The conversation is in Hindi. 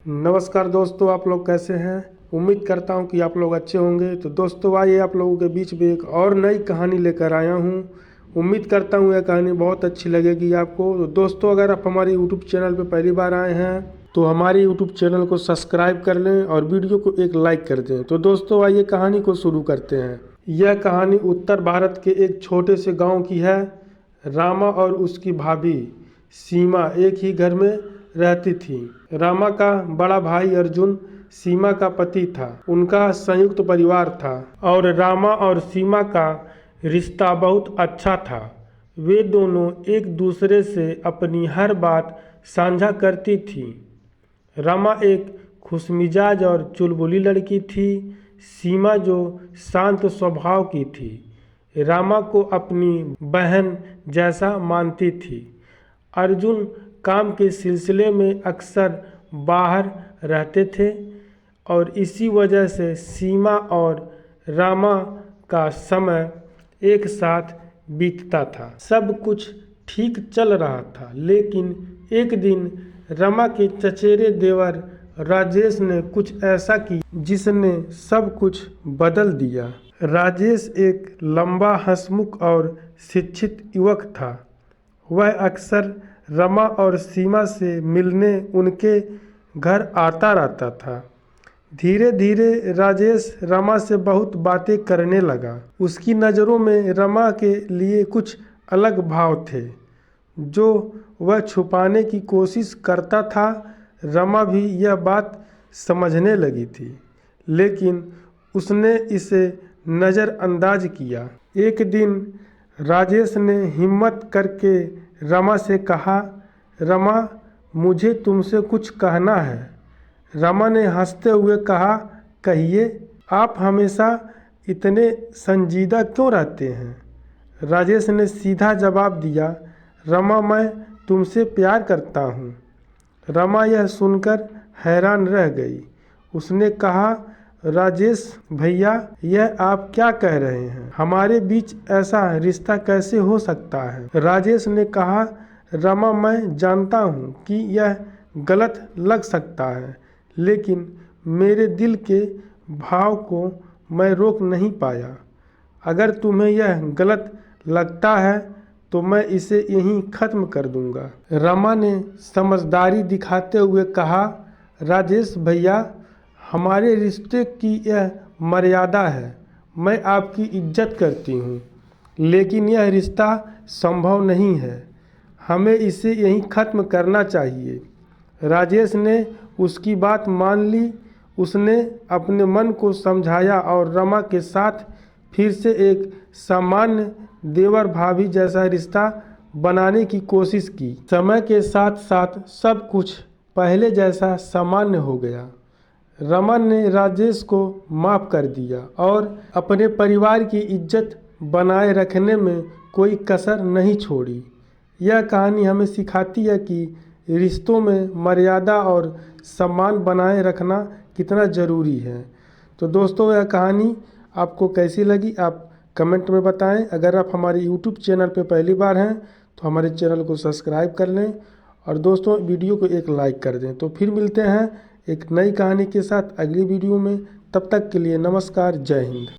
नमस्कार दोस्तों, आप लोग कैसे हैं। उम्मीद करता हूं कि आप लोग अच्छे होंगे। तो दोस्तों आइए आप लोगों के बीच में एक और नई कहानी लेकर आया हूं। उम्मीद करता हूं यह कहानी बहुत अच्छी लगेगी आपको। तो दोस्तों अगर आप हमारे यूट्यूब चैनल पर पहली बार आए हैं तो हमारे यूट्यूब चैनल को सब्सक्राइब कर लें और वीडियो को एक लाइक कर दें। तो दोस्तों आइए कहानी को शुरू करते हैं। यह कहानी उत्तर भारत के एक छोटे से गाँव की है। रामा और उसकी भाभी सीमा एक ही घर में रहती थी। रामा का बड़ा भाई अर्जुन सीमा का पति था। उनका संयुक्त परिवार था और रामा और सीमा का रिश्ता बहुत अच्छा था। वे दोनों एक दूसरे से अपनी हर बात साझा करती थी। रामा एक खुशमिजाज और चुलबुली लड़की थी। सीमा जो शांत स्वभाव की थी, रामा को अपनी बहन जैसा मानती थी। अर्जुन काम के सिलसिले में अक्सर बाहर रहते थे और इसी वजह से सीमा और रामा का समय एक साथ बीतता था। सब कुछ ठीक चल रहा था, लेकिन एक दिन रमा के चचेरे देवर राजेश ने कुछ ऐसा किया जिसने सब कुछ बदल दिया। राजेश एक लंबा, हंसमुख और शिक्षित युवक था। वह अक्सर रमा और सीमा से मिलने उनके घर आता रहता था। धीरे धीरे राजेश रमा से बहुत बातें करने लगा। उसकी नज़रों में रमा के लिए कुछ अलग भाव थे जो वह छुपाने की कोशिश करता था। रमा भी यह बात समझने लगी थी, लेकिन उसने इसे नज़रअंदाज किया। एक दिन राजेश ने हिम्मत करके रमा से कहा, रमा मुझे तुमसे कुछ कहना है। रमा ने हंसते हुए कहा, कहिए, आप हमेशा इतने संजीदा क्यों रहते हैं। राजेश ने सीधा जवाब दिया, रमा मैं तुमसे प्यार करता हूँ। रमा यह सुनकर हैरान रह गई। उसने कहा, राजेश भैया, यह आप क्या कह रहे हैं। हमारे बीच ऐसा रिश्ता कैसे हो सकता है। राजेश ने कहा, रमा मैं जानता हूँ कि यह गलत लग सकता है, लेकिन मेरे दिल के भाव को मैं रोक नहीं पाया। अगर तुम्हें यह गलत लगता है तो मैं इसे यहीं ख़त्म कर दूंगा। रमा ने समझदारी दिखाते हुए कहा, राजेश भैया, हमारे रिश्ते की यह मर्यादा है। मैं आपकी इज्जत करती हूँ, लेकिन यह रिश्ता संभव नहीं है। हमें इसे यहीं ख़त्म करना चाहिए। राजेश ने उसकी बात मान ली। उसने अपने मन को समझाया और रमा के साथ फिर से एक सामान्य देवर भाभी जैसा रिश्ता बनाने की कोशिश की। समय के साथ साथ सब कुछ पहले जैसा सामान्य हो गया। रमा ने राजेश को माफ़ कर दिया और अपने परिवार की इज्जत बनाए रखने में कोई कसर नहीं छोड़ी। यह कहानी हमें सिखाती है कि रिश्तों में मर्यादा और सम्मान बनाए रखना कितना ज़रूरी है। तो दोस्तों यह कहानी आपको कैसी लगी आप कमेंट में बताएं। अगर आप हमारे यूट्यूब चैनल पर पहली बार हैं तो हमारे चैनल को सब्सक्राइब कर लें और दोस्तों वीडियो को एक लाइक कर दें। तो फिर मिलते हैं एक नई कहानी के साथ अगली वीडियो में। तब तक के लिए नमस्कार, जय हिंद।